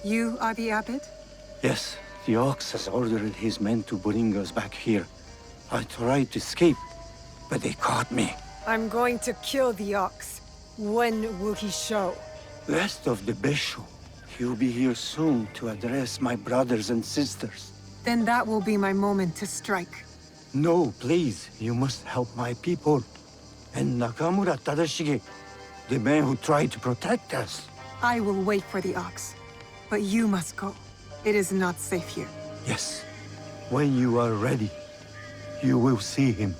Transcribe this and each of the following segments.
You are the abbot? Yes, the Ox has ordered his men to bring us back here. I tried to escape, but they caught me. I'm going to kill the Ox. When will he show? Rest of the Bishop. He'll be here soon to address my brothers and sisters. Then that will be my moment to strike. No, please. You must help my people. And Nakamura Tadashige, the man who tried to protect us. I will wait for the Ox. But you must go. It is not safe here. Yes. When you are ready, you will see him.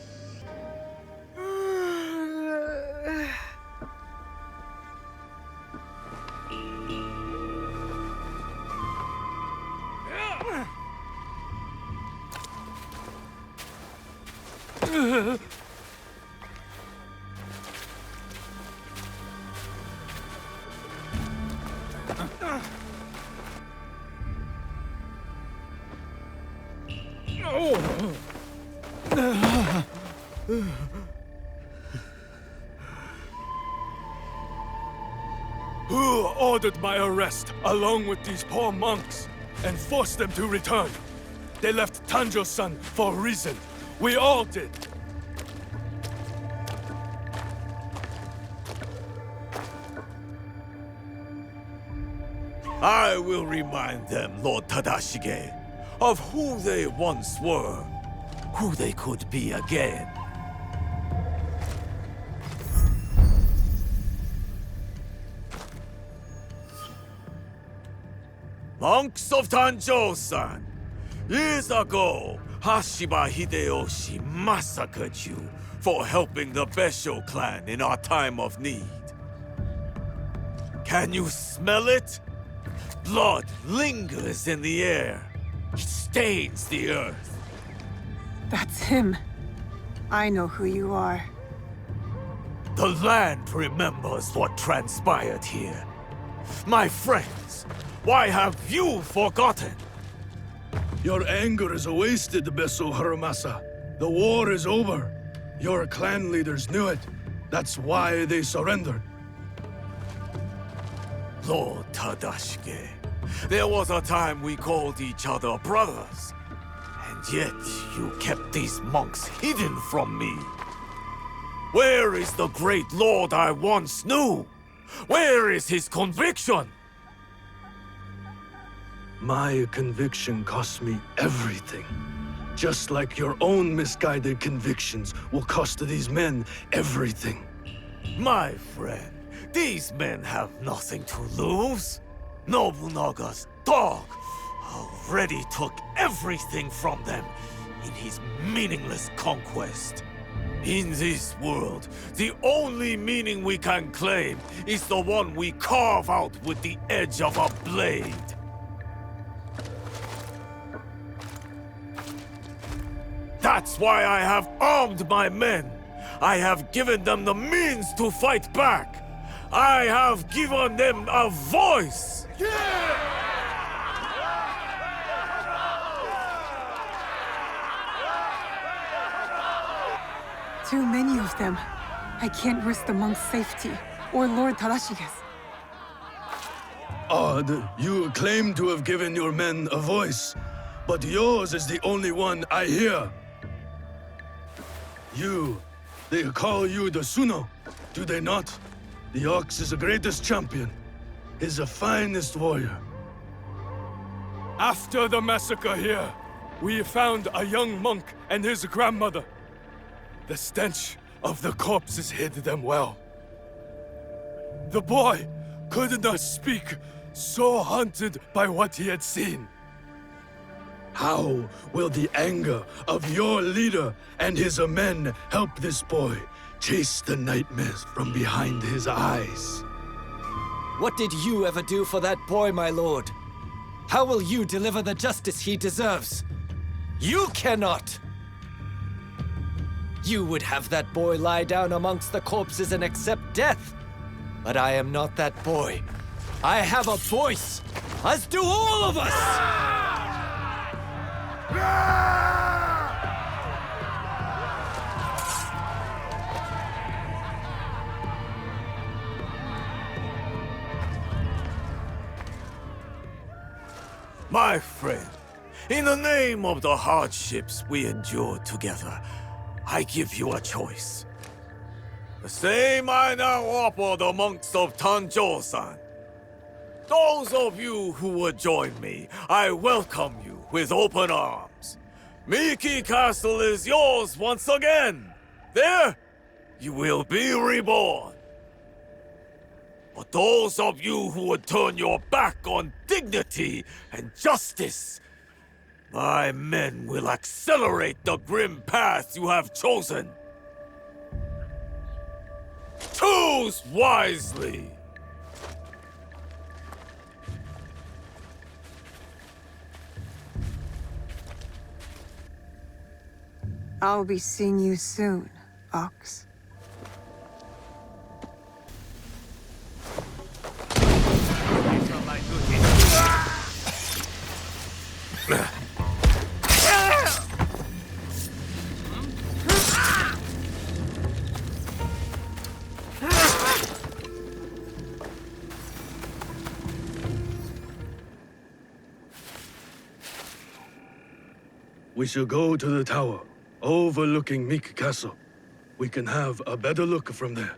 Who ordered my arrest, along with these poor monks, and forced them to return? They left Tanjo-san for a reason. We all did. I will remind them, Lord Tadashige, of who they once were, who they could be again. Monks of Tanjo-san, years ago, Hashiba Hideyoshi massacred you for helping the Besho clan in our time of need. Can you smell it? Blood lingers in the air. It stains the earth. That's him. I know who you are. The land remembers what transpired here. My friends, why have you forgotten? Your anger is wasted, Beso Haramasa. The war is over. Your clan leaders knew it. That's why they surrendered. Lord Tadashige, there was a time we called each other brothers. And yet, you kept these monks hidden from me. Where is the great lord I once knew? Where is his conviction? My conviction cost me everything. Just like your own misguided convictions will cost these men everything. My friend, these men have nothing to lose. Nobunaga's dog already took everything from them in his meaningless conquest. In this world, the only meaning we can claim is the one we carve out with the edge of a blade. That's why I have armed my men. I have given them the means to fight back. I have given them a voice. Too many of them. I can't risk the monk's safety, or Lord Tadashige's. Odd, you claim to have given your men a voice, but yours is the only one I hear. They call you the Suno, do they not? The Ox is the greatest champion. He's the finest warrior. After the massacre here, we found a young monk and his grandmother. The stench of the corpses hid them well. The boy could not speak, so haunted by what he had seen. How will the anger of your leader and his men help this boy chase the nightmares from behind his eyes? What did you ever do for that boy, my lord? How will you deliver the justice he deserves? You cannot! You would have that boy lie down amongst the corpses and accept death. But I am not that boy. I have a voice, as do all of us! My friend, in the name of the hardships we endured together, I give you a choice. The same I now offer the monks of Tanjo-san. Those of you who would join me, I welcome you with open arms. Miki Castle is yours once again. There, you will be reborn. But those of you who would turn your back on dignity and justice, my men will accelerate the grim path you have chosen. Choose wisely! I'll be seeing you soon, Ox. We shall go to the tower, overlooking Meek Castle. We can have a better look from there.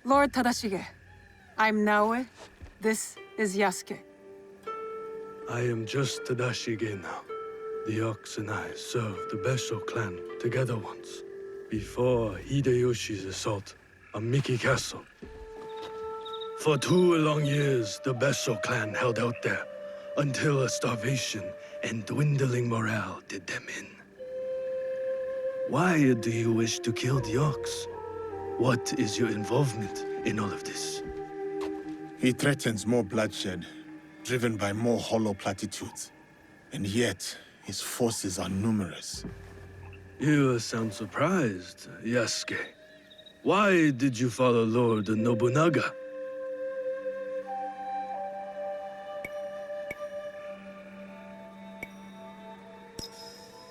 Lord Tadashige, I'm Naoe. This is Yasuke. I am just Tadashige now. The Ox and I served the Besho clan together once, before Hideyoshi's assault on Miki Castle. For 2 long years, the Besho clan held out there, until a starvation and dwindling morale did them in. Why do you wish to kill the Ox? What is your involvement in all of this? He threatens more bloodshed, driven by more hollow platitudes. And yet, his forces are numerous. You sound surprised, Yasuke. Why did you follow Lord Nobunaga?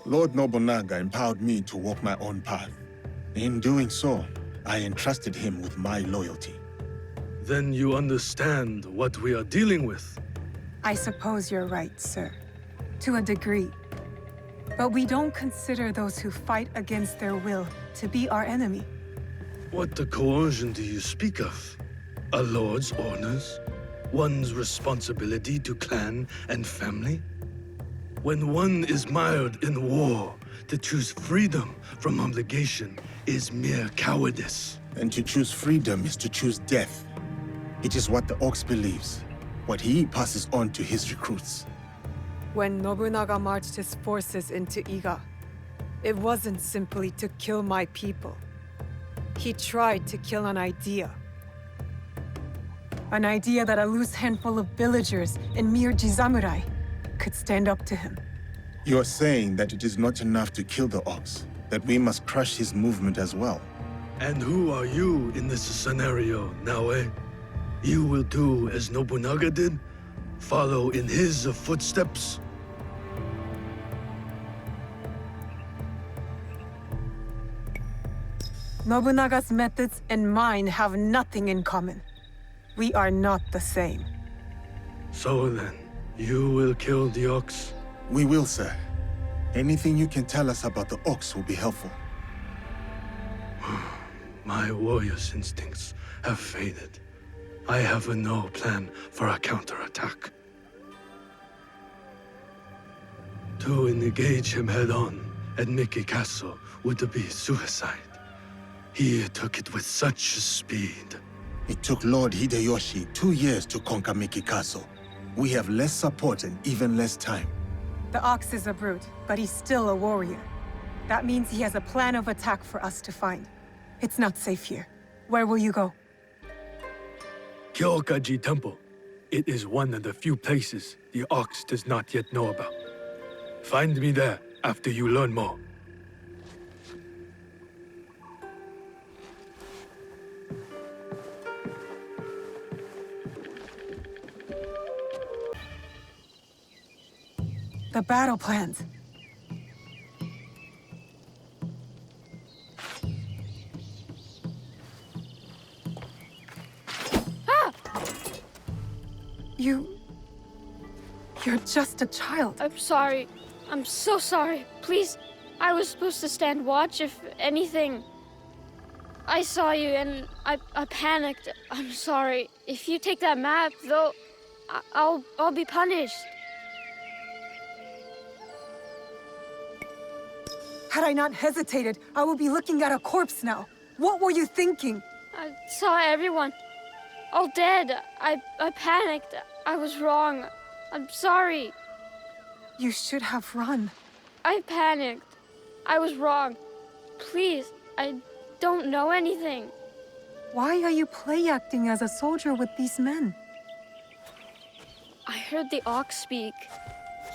Lord Nobunaga empowered me to walk my own path. In doing so, I entrusted him with my loyalty. Then you understand what we are dealing with. I suppose you're right, sir. To a degree. But we don't consider those who fight against their will to be our enemy. What the coercion do you speak of? A lord's orders? One's responsibility to clan and family? When one is mired in war, to choose freedom from obligation is mere cowardice. And to choose freedom is to choose death. It is what the Ox believes, what he passes on to his recruits. When Nobunaga marched his forces into Iga, it wasn't simply to kill my people. He tried to kill an idea. An idea that a loose handful of villagers and mere Jisamurai could stand up to him. You are saying that it is not enough to kill the Ox, that we must crush his movement as well. And who are you in this scenario, Naoe? You will do as Nobunaga did? Follow in his footsteps? Nobunaga's methods and mine have nothing in common. We are not the same. So then, you will kill the Ox? We will, sir. Anything you can tell us about the Ox will be helpful. My warrior's instincts have faded. I have no plan for a counterattack. To engage him head-on at Miki Castle would be suicide. He took it with such speed. It took Lord Hideyoshi 2 years to conquer Miki Castle. We have less support and even less time. The Ox is a brute, but he's still a warrior. That means he has a plan of attack for us to find. It's not safe here. Where will you go? Kyokaji Temple. It is one of the few places the Ox does not yet know about. Find me there after you learn more. The battle plans. You're just a child. I'm sorry. I'm so sorry. Please, I was supposed to stand watch if anything. I saw you and I panicked. I'm sorry. If you take that map, though, I'll be punished. Had I not hesitated, I would be looking at a corpse now. What were you thinking? I saw everyone. All dead. I panicked. I was wrong. I'm sorry. You should have run. I panicked. I was wrong. Please, I don't know anything. Why are you play acting as a soldier with these men? I heard the ox speak.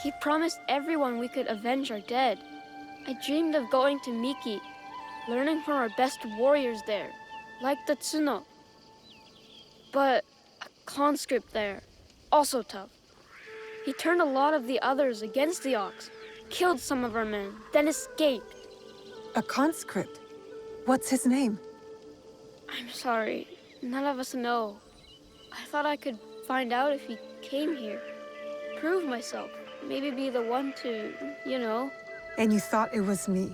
He promised everyone we could avenge our dead. I dreamed of going to Miki, learning from our best warriors there, like the Tsuno. But a conscript there, also tough. He turned a lot of the others against the ox, killed some of our men, then escaped. A conscript? What's his name? I'm sorry, none of us know. I thought I could find out if he came here, prove myself, maybe be the one to, you know. And you thought it was me?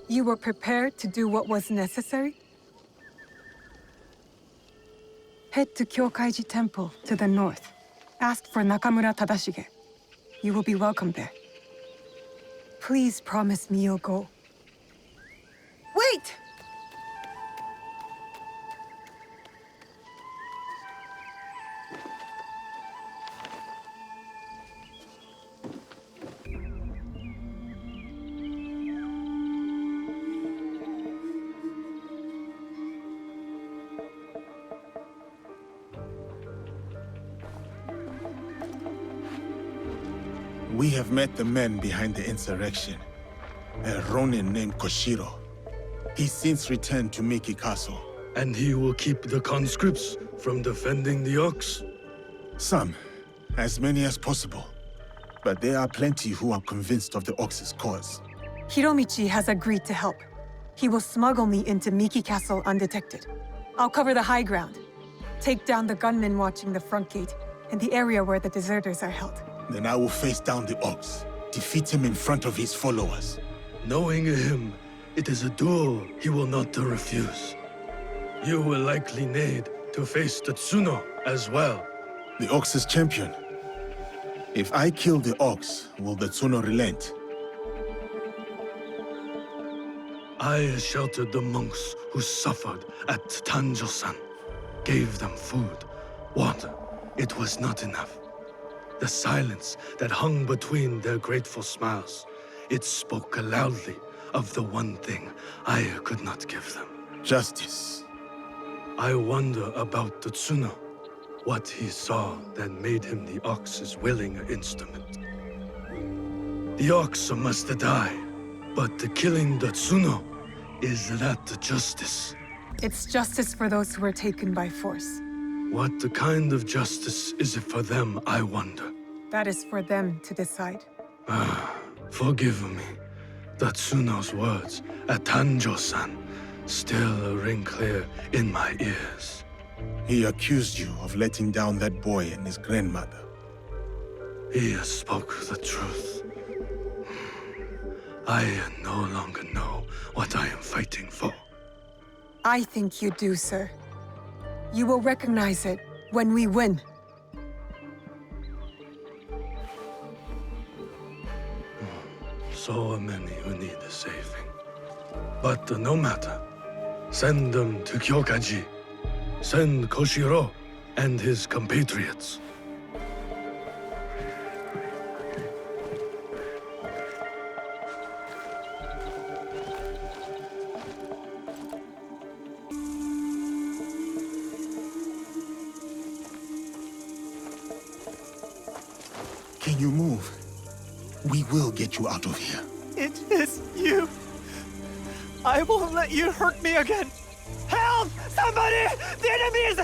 You were prepared to do what was necessary? Head to Kyokaiji Temple to the north. Ask for Nakamura Tadashige. You will be welcome there. Please promise me you'll go. Wait! We have met the men behind the insurrection. A Ronin named Koshiro. He's since returned to Miki Castle. And he will keep the conscripts from defending the ox? Some, as many as possible. But there are plenty who are convinced of the ox's cause. Hiromichi has agreed to help. He will smuggle me into Miki Castle undetected. I'll cover the high ground. Take down the gunmen watching the front gate and the area where the deserters are held. Then I will face down the ox, defeat him in front of his followers. Knowing him, it is a duel he will not refuse. You will likely need to face the Tsuno as well. The ox's champion. If I kill the ox, will the Tsuno relent? I sheltered the monks who suffered at Tanjo-san. Gave them food, water. It was not enough. The silence that hung between their grateful smiles, it spoke loudly of the one thing I could not give them. Justice. I wonder about the Tsuno, what he saw that made him the ox's willing instrument. The ox must die, but killing the Tsuno, is that justice? It's justice for those who were taken by force. What kind of justice is it for them, I wonder? That is for them to decide. Forgive me. The Tsuno's words at Tanjo-san still ring clear in my ears. He accused you of letting down that boy and his grandmother. He spoke the truth. I no longer know what I am fighting for. I think you do, sir. You will recognize it when we win. So many who need saving. But no matter. Send them to Kyokaji. Send Koshiro and his compatriots. Can you move? We will get you out of here. It is you. I won't let you hurt me again. Help! Somebody! The enemy is...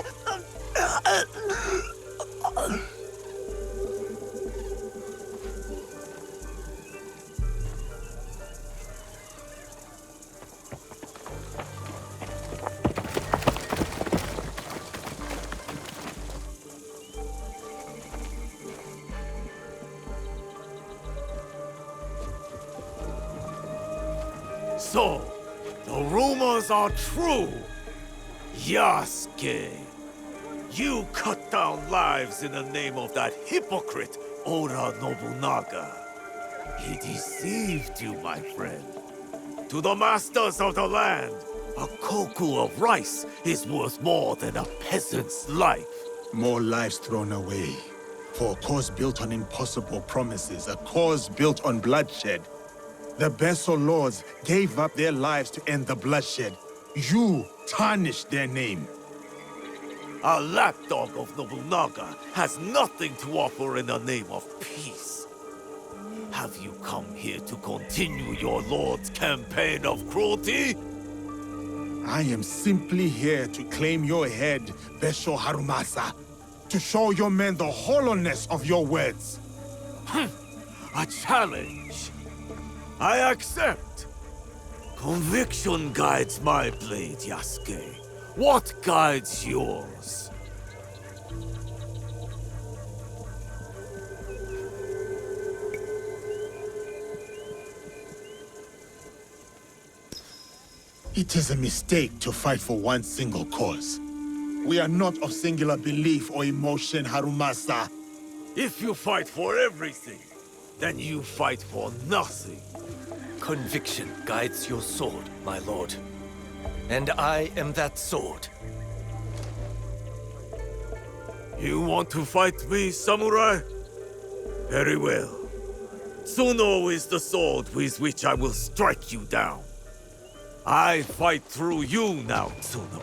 So, the rumors are true. Yasuke, you cut down lives in the name of that hypocrite, Oda Nobunaga. He deceived you, my friend. To the masters of the land, a koku of rice is worth more than a peasant's life. More lives thrown away. For a cause built on impossible promises, a cause built on bloodshed. The Besso lords gave up their lives to end the bloodshed. You tarnished their name. A lapdog of Nobunaga has nothing to offer in the name of peace. Have you come here to continue your lord's campaign of cruelty? I am simply here to claim your head, Besho Harumasa. To show your men the hollowness of your words. A challenge. I accept. Conviction guides my blade, Yasuke. What guides yours? It is a mistake to fight for one single cause. We are not of singular belief or emotion, Harumasa. If you fight for everything, then you fight for nothing. Conviction guides your sword, my lord. And I am that sword. You want to fight me, samurai? Very well. Tsuno is the sword with which I will strike you down. I fight through you now, Tsuno.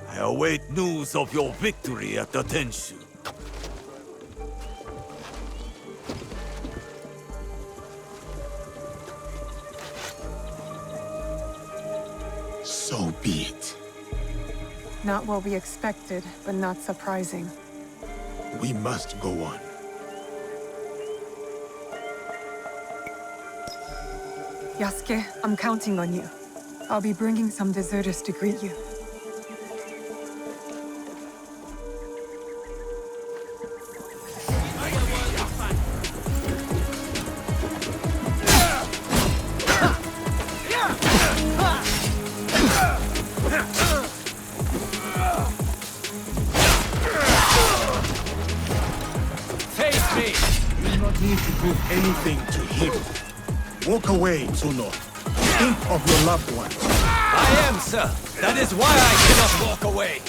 I await news of your victory at the Tenshu. So be it. Not what we expected, but not surprising. We must go on. Yasuke, I'm counting on you. I'll be bringing some deserters to greet you. Face me! You do not need to prove anything to him. Walk away, Tsuno. Think of your loved ones. I am, sir. That is why I cannot walk away.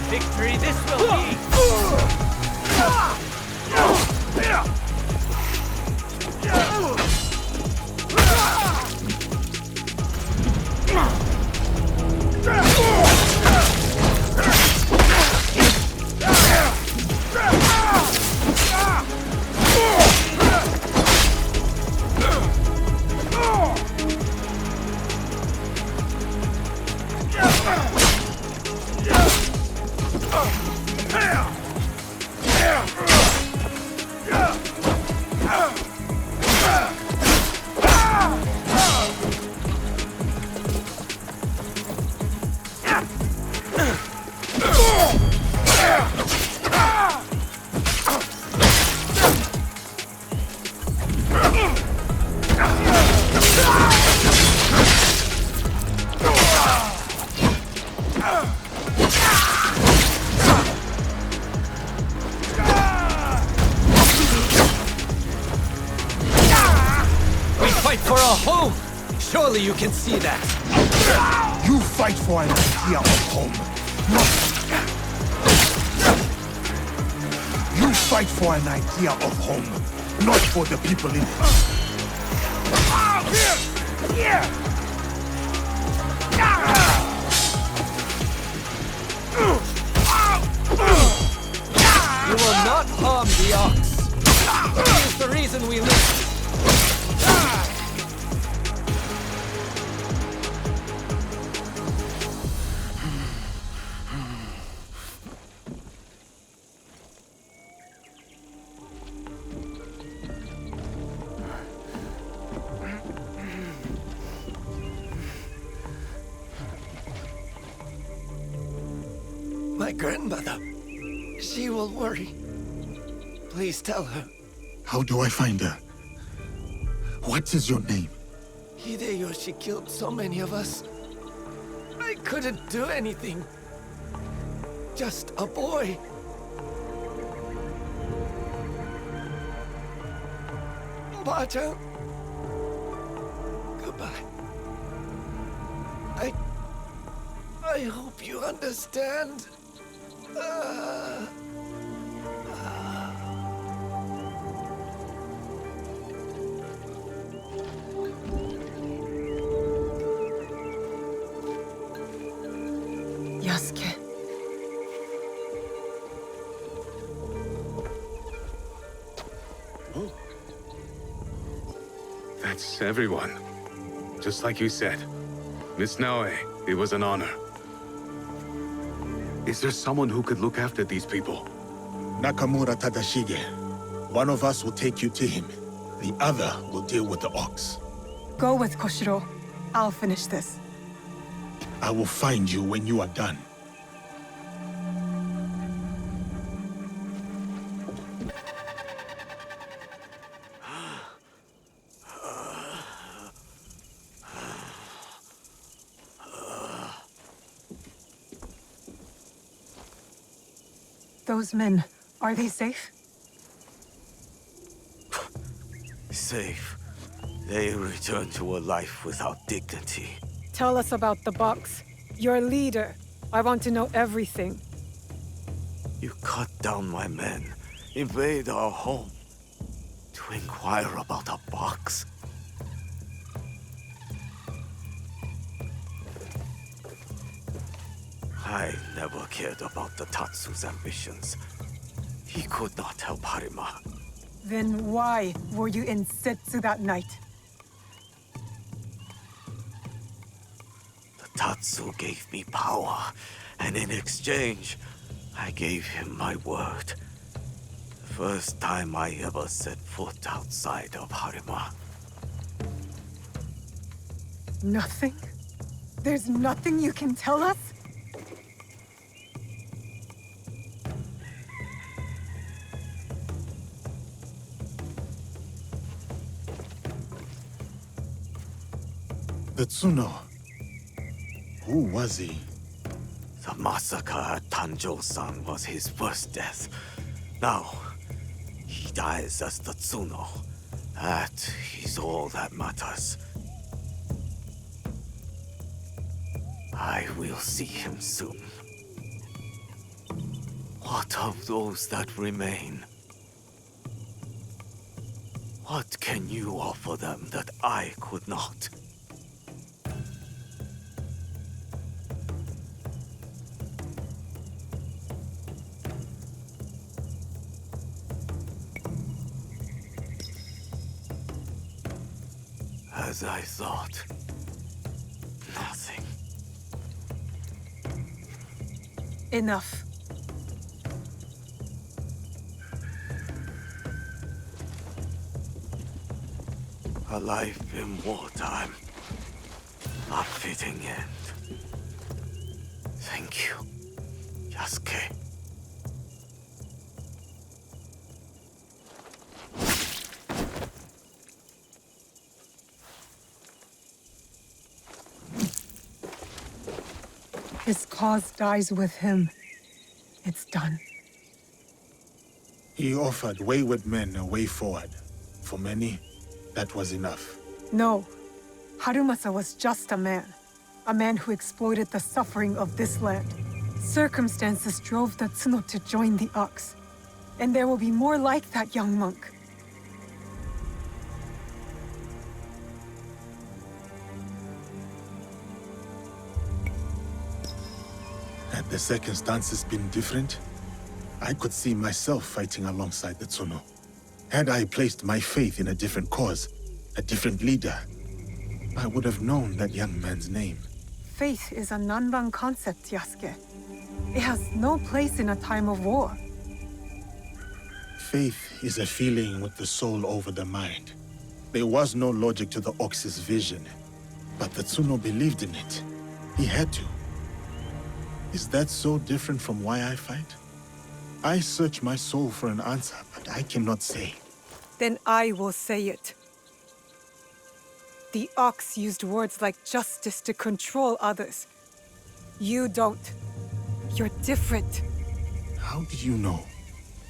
Victory this will be! For a home! Surely you can see that. You fight for an idea of home. You fight for an idea of home, not for the people in it. You will not harm the ox. He is the reason we live. grandmother. She will worry. Please tell her. How do I find her? What is your name? Hideyoshi killed so many of us. I couldn't do anything. Just a boy. Ba-chan. Goodbye. I hope you understand. Yasuke. That's everyone. Just like you said. Miss Naoe, it was an honor. Is there someone who could look after these people? Nakamura Tadashige. One of us will take you to him. The other will deal with the ox. Go with Koshiro. I'll finish this. I will find you when you are done. Those men, are they safe? Safe. They return to a life without dignity. Tell us about the box. Your leader. I want to know everything. You cut down my men, invade our home, to inquire about a box. I never cared about the Tatsu's ambitions. He could not help Harima. Then why were you in Setsu that night? The Tatsu gave me power, and in exchange, I gave him my word. The first time I ever set foot outside of Harima. Nothing? There's nothing you can tell us? The Tsuno. Who was he? The massacre at Tanjo-san was his first death. Now, he dies as the Tsuno. That is all that matters. I will see him soon. What of those that remain? What can you offer them that I could not? As I thought. Nothing. Enough. A life in wartime. A fitting end. Thank you, Yasuke. His cause dies with him. It's done. He offered wayward men a way forward. For many, that was enough. No. Harumasa was just a man. A man who exploited the suffering of this land. Circumstances drove the Tsuno to join the Ox. And there will be more like that young monk. Had the circumstances been different, I could see myself fighting alongside the Tsuno. Had I placed my faith in a different cause, a different leader, I would have known that young man's name. Faith is a Nanban concept, Yasuke. It has no place in a time of war. Faith is a feeling with the soul over the mind. There was no logic to the Ox's vision, but the Tsuno believed in it. He had to. Is that so different from why I fight? I search my soul for an answer, but I cannot say. Then I will say it. The Ox used words like justice to control others. You don't. You're different. How did you know?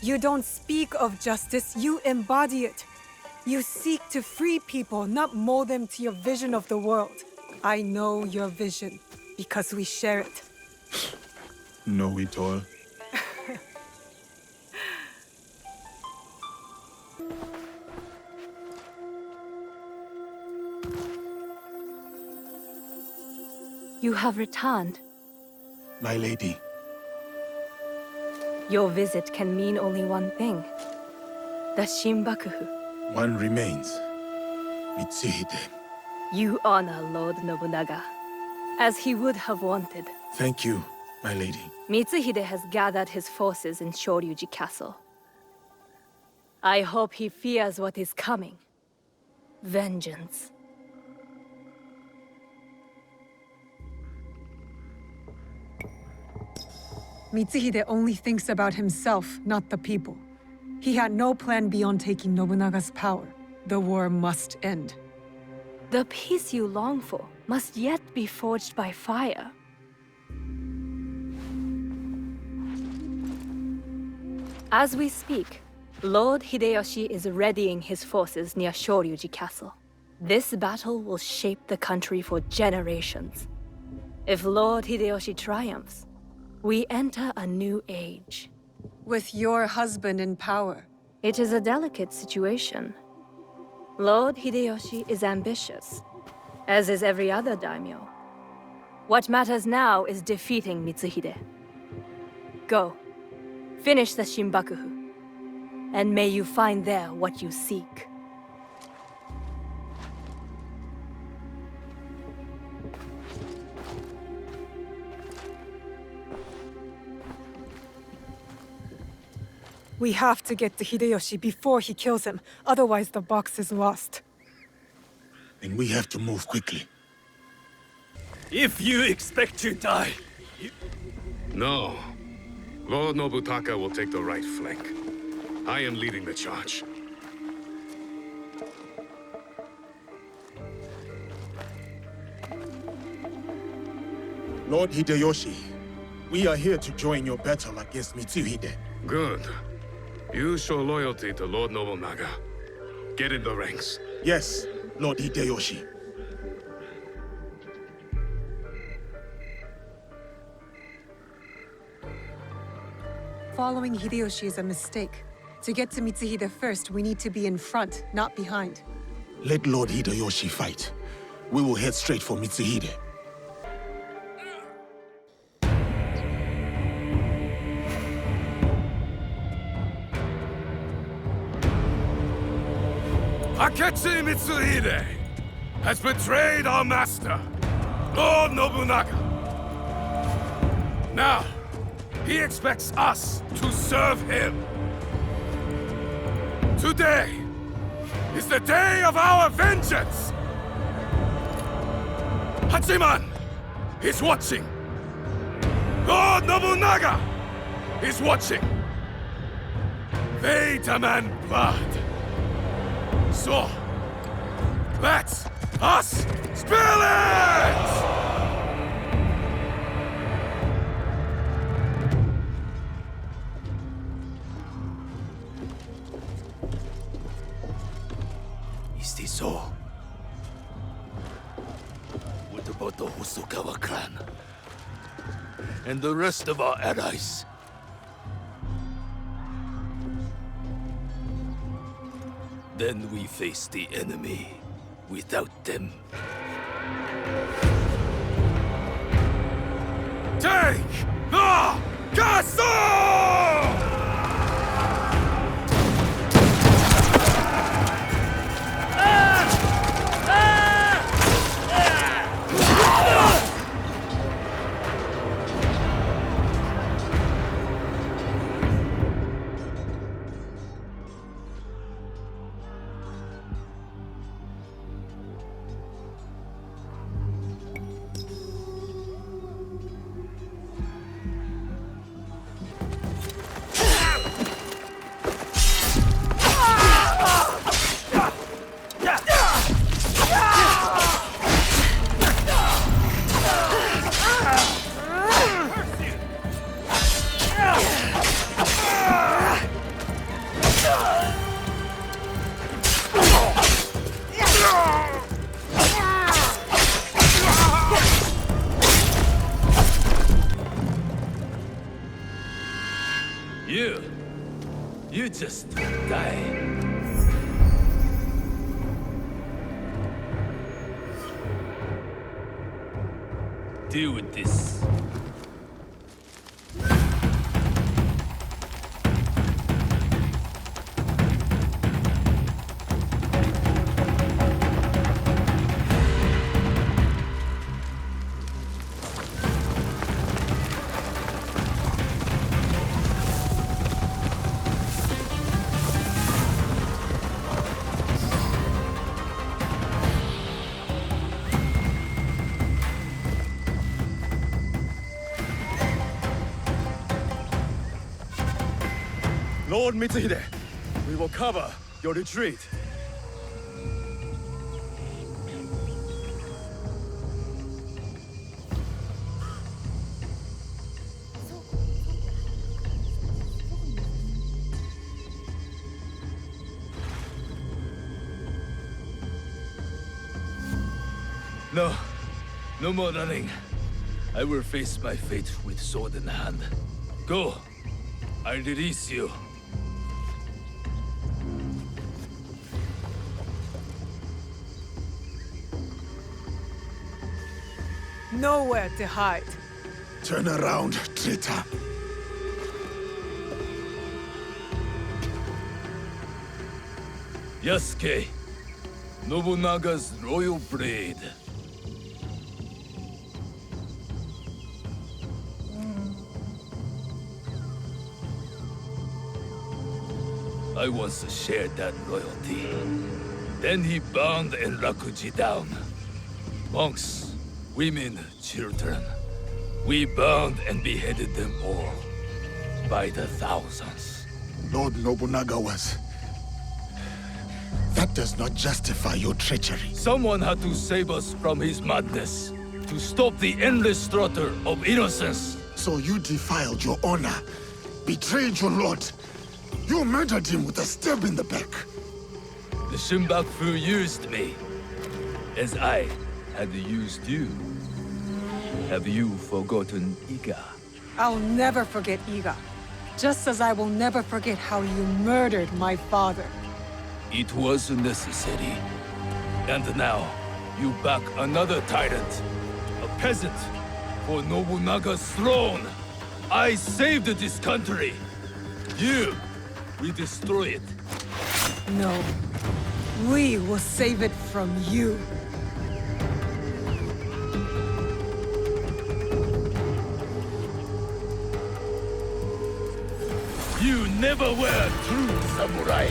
You don't speak of justice, you embody it. You seek to free people, not mold them to your vision of the world. I know your vision, because we share it. Know it all. You have returned. My lady, Your visit can mean only one thing. The Shinbakufu. one remains. Mitsuhide. You honor Lord Nobunaga, as he would have wanted. Thank you, my lady. Mitsuhide has gathered his forces in Shoryuji Castle. I hope he fears what is coming. Vengeance. Mitsuhide only thinks about himself, not the people. He had no plan beyond taking Nobunaga's power. The war must end. The peace you long for must yet be forged by fire. As we speak, Lord Hideyoshi is readying his forces near Shoryuji Castle. This battle will shape the country for generations. If Lord Hideyoshi triumphs, we enter a new age. With your husband in power. It is a delicate situation. Lord Hideyoshi is ambitious, as is every other daimyo. What matters now is defeating Mitsuhide. Go, finish the Shinbakufu, and may you find there what you seek. We have to get to Hideyoshi before he kills him, otherwise the box is lost. Then we have to move quickly. If you expect to die, No. Lord Nobutaka will take the right flank. I am leading the charge. Lord Hideyoshi, we are here to join your battle against Mitsuhide. Good. You show loyalty to Lord Nobunaga. Get in the ranks. Yes, Lord Hideyoshi. Following Hideyoshi is a mistake. To get to Mitsuhide first, we need to be in front, not behind. Let Lord Hideyoshi fight. We will head straight for Mitsuhide. Akechi Mitsuhide has betrayed our master, Lord Nobunaga. Now, he expects us to serve him. Today is the day of our vengeance. Hachiman is watching. Lord Nobunaga is watching. They demand blood. So, let us spill it! Is this so? What about the Hosokawa clan? And the rest of our allies? Then we face the enemy without them. Take the castle! You just die. Deal with this. Lord Mitsuhide, we will cover your retreat. No more running. I will face my fate with sword in hand. Go. I release you. Nowhere to hide. Turn around, traitor. Yasuke, Nobunaga's royal blade. I once shared that royalty. Then he bound Enrakuji down. Monks, women, children. We bound and beheaded them all. By the thousands. Lord Nobunaga was... That does not justify your treachery. Someone had to save us from his madness. To stop the endless slaughter of innocents. So you defiled your honor, betrayed your lord. You murdered him with a stab in the back. The Shunbakufu used me, as I had used you. Have you forgotten Iga? I'll never forget Iga. Just as I will never forget how you murdered my father. It was necessary. And now, you back another tyrant. A peasant. For Nobunaga's throne. I saved this country. You, we destroy it. No. We will save it from you. You never were a true samurai.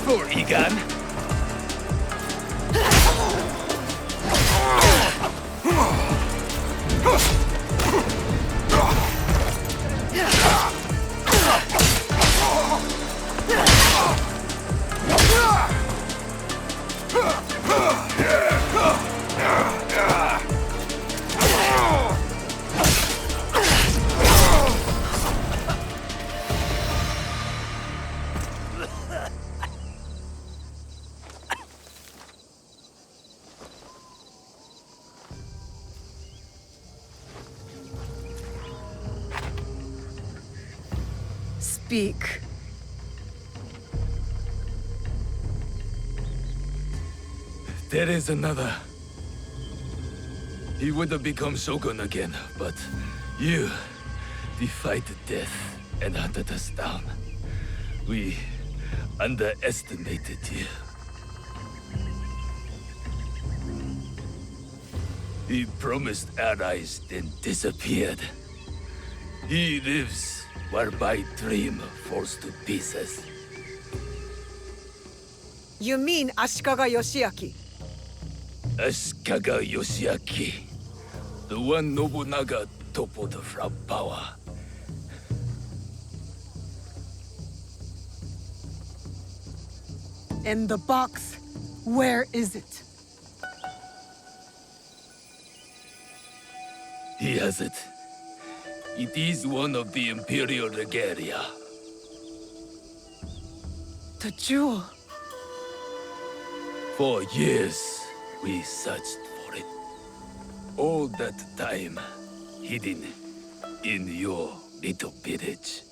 for, Egan. Speak. There is another. He would have become Shogun again, but you defied death and hunted us down. We underestimated you. He promised allies, then disappeared. He lives while my dream falls to pieces. You mean Ashikaga Yoshiaki? Ashikaga Yoshiaki, the one Nobunaga toppled from power. And the box, where is it? He has it. It is one of the Imperial regalia. The jewel. For years, we searched for it. All that time, hidden in your little village.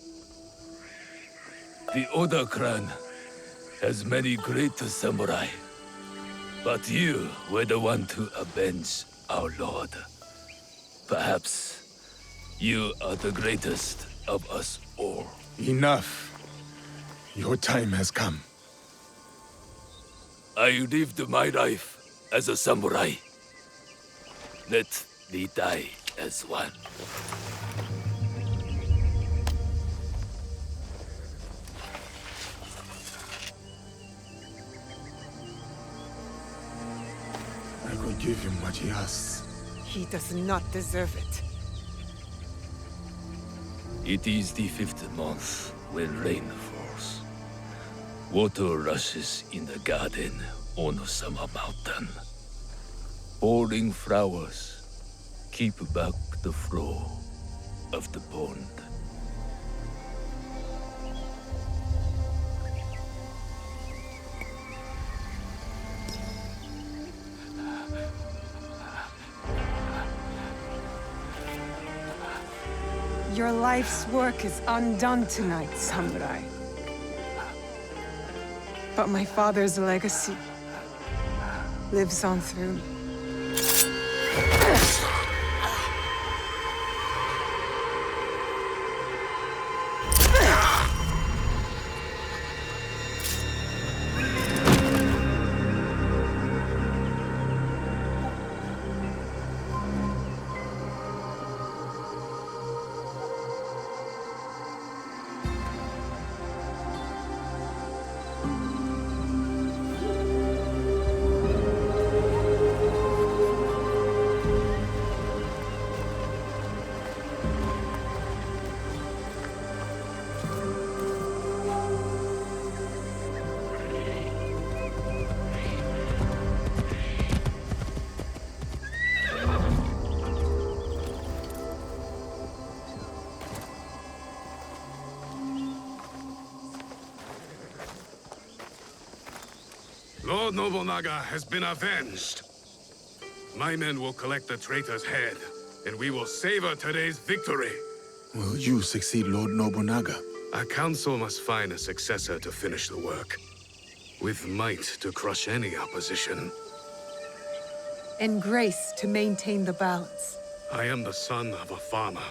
The Oda clan has many great samurai, but you were the one to avenge our lord. Perhaps you are the greatest of us all. Enough. Your time has come. I lived my life as a samurai. Let me die as one. I could give him what he asks. He does not deserve it. It is the 5th month when rain falls. Water rushes in the garden on Summer Mountain. Falling flowers keep back the flow of the pond. Your life's work is undone tonight, samurai. But my father's legacy lives on through me. Lord Nobunaga has been avenged. My men will collect the traitor's head, and we will savor today's victory. Will you succeed Lord Nobunaga? Our council must find a successor to finish the work, with might to crush any opposition. And grace to maintain the balance. I am the son of a farmer.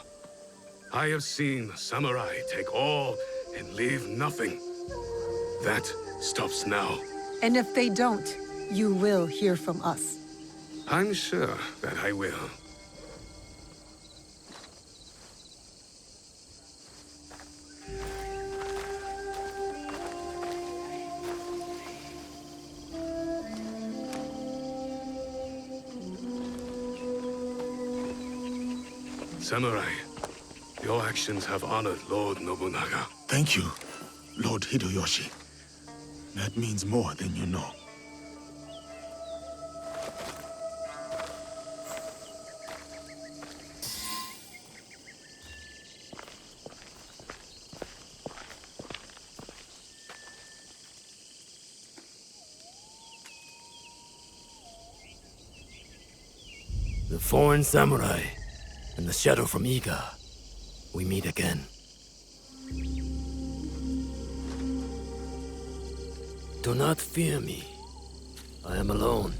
I have seen samurai take all and leave nothing. That stops now. And if they don't, you will hear from us. I'm sure that I will. Samurai, your actions have honored Lord Nobunaga. Thank you, Lord Hideyoshi. That means more than you know. The foreign samurai and the shadow from Iga. We meet again. Do not fear me. I am alone.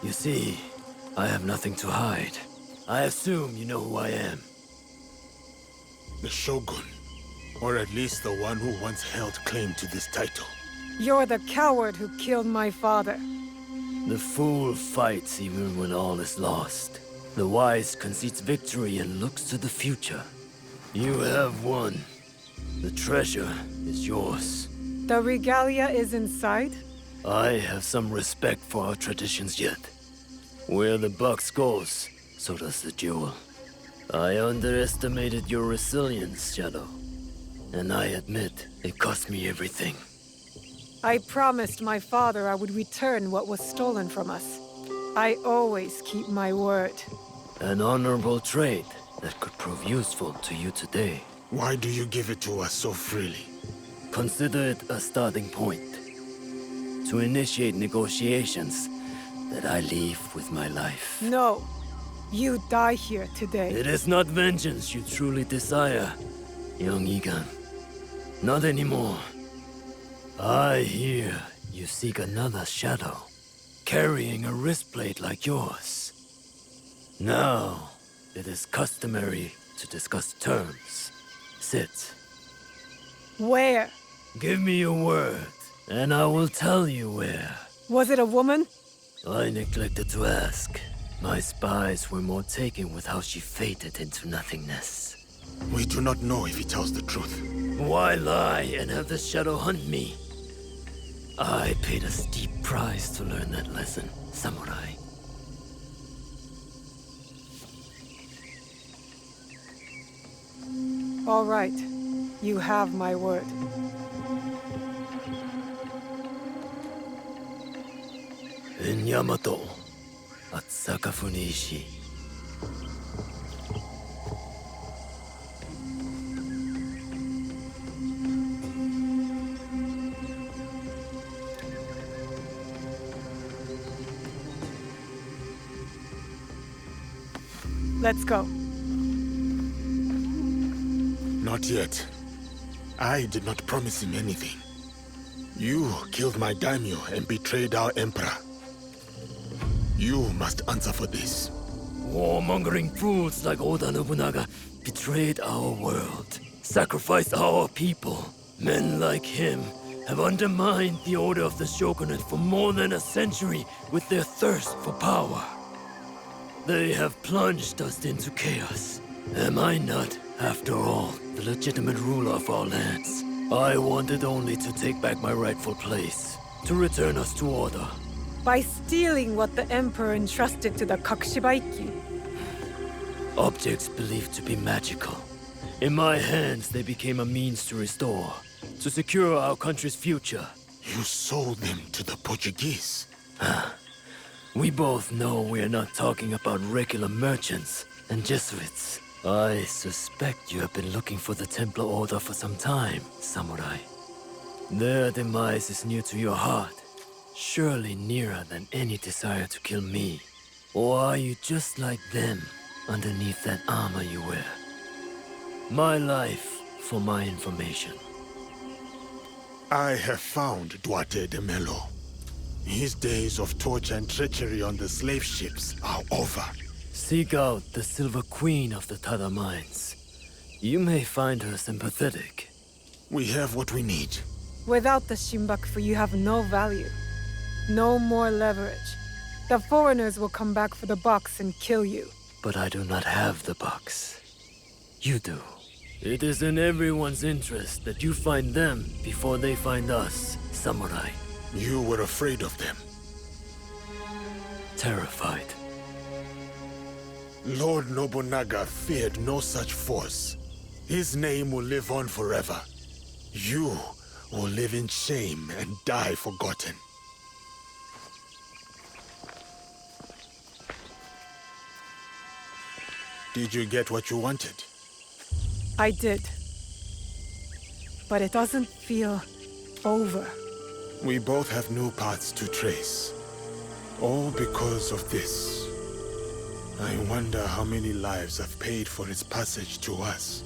You see, I have nothing to hide. I assume you know who I am. The Shogun, or at least the one who once held claim to this title. You're the coward who killed my father. The fool fights even when all is lost. The wise concedes victory and looks to the future. You have won. The treasure is yours. The regalia is inside? I have some respect for our traditions yet. Where the box goes, so does the jewel. I underestimated your resilience, Shadow. And I admit, it cost me everything. I promised my father I would return what was stolen from us. I always keep my word. An honorable trait that could prove useful to you today. Why do you give it to us so freely? Consider it a starting point. To initiate negotiations that I leave with my life. No. You die here today. It is not vengeance you truly desire, young Egan. Not anymore. I hear you seek another shadow, carrying a wristblade like yours. Now, it is customary to discuss terms. Sit. Where? Give me your word, and I will tell you where. Was it a woman? I neglected to ask. My spies were more taken with how she faded into nothingness. We do not know if he tells the truth. Why lie and have the shadow hunt me? I paid a steep price to learn that lesson, samurai. All right. You have my word. In Yamato, at Sakafuniishi. Let's go. Not yet. I did not promise him anything. You killed my daimyo and betrayed our emperor. You must answer for this. Warmongering fools like Oda Nobunaga betrayed our world, sacrificed our people. Men like him have undermined the order of the shogunate for more than a century with their thirst for power. They have plunged us into chaos. Am I not, after all, the legitimate ruler of our lands? I wanted only to take back my rightful place, to return us to order. By stealing what the Emperor entrusted to the Kakushibaiki. Objects believed to be magical. In my hands, they became a means to restore, to secure our country's future. You sold them to the Portuguese. We both know we're not talking about regular merchants and Jesuits. I suspect you have been looking for the Templar Order for some time, samurai. Their demise is near to your heart, surely nearer than any desire to kill me. Or are you just like them, underneath that armor you wear? My life for my information. I have found Duarte de Melo. His days of torture and treachery on the slave ships are over. Seek out the Silver Queen of the Tada Mines. You may find her sympathetic. We have what we need. Without the Shimbakufu, you have no value. No more leverage. The foreigners will come back for the box and kill you. But I do not have the box. You do. It is in everyone's interest that you find them before they find us, samurai. You were afraid of them. Terrified. Lord Nobunaga feared no such force. His name will live on forever. You will live in shame and die forgotten. Did you get what you wanted? I did. But it doesn't feel over. We both have new paths to trace. All because of this. I wonder how many lives have paid for its passage to us.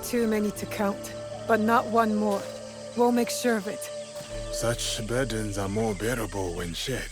Too many to count, but not one more. We'll make sure of it. Such burdens are more bearable when shared.